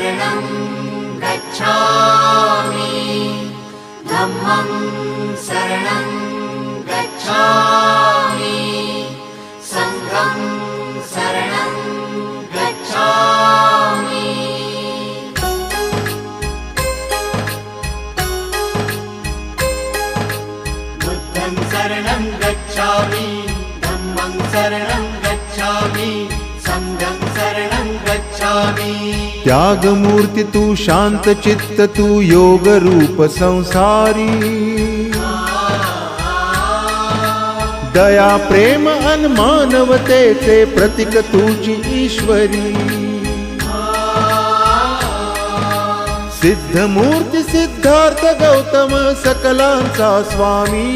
शरणं गच्छामि धम्मं शरणं गच्छामि संघं शरणं गच्छामि बुद्धं शरणं गच्छामि धम्मं शरणं गच्छामि संघं शरणं गच्छामि। त्याग मूर्ति तू शांत चित्त तू योग रूप संसारी दया प्रेम अन मानवतेचे प्रतीक तुझी ईश्वरी सिद्ध मूर्ती सिद्धार्थ गौतम सकलांचा स्वामी